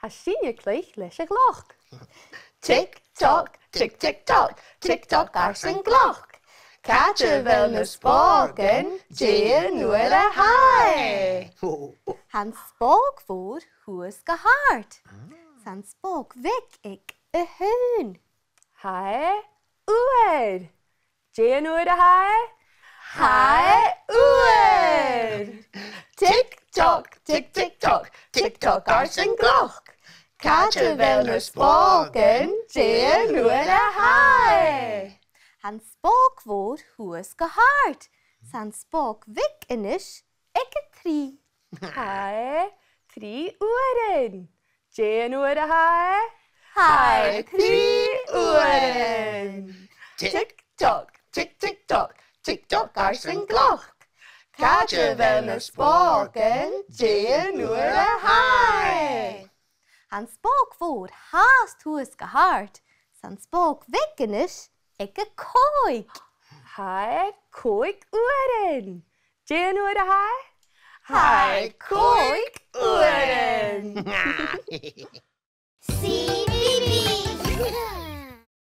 Hasíine clích leis a gloch. Tick-tock, tick-tick-tock, tick-tock ar san gloch. Caite bhfuil na spágan déan nuair a haidh. Han spóg fór thuas go háart. San spóg vic ag a hún. Hae uair. Déan nuair a hae. Haidh uair. Tick-tock, tick-tick-tock, tick-tock ar san gloch. Caite bhfuil na spágan déan nuair a haidh. Han spóg fór thuas go háart. San spóg vic inis ag a trí. Hae trí uairin. Déan nuair a hae. Haidh trí uairin. Tick-tock, tick-tick-tock, tick-tock ar san gloch. Caite bhfuil na spágan déan nuair a haidh. Han spóg fór háas thuas go háart. San spóg vic inis ag a cóig. Hae cóig uairin. Déan nuair a hae. Haidh cóig uairin. Sí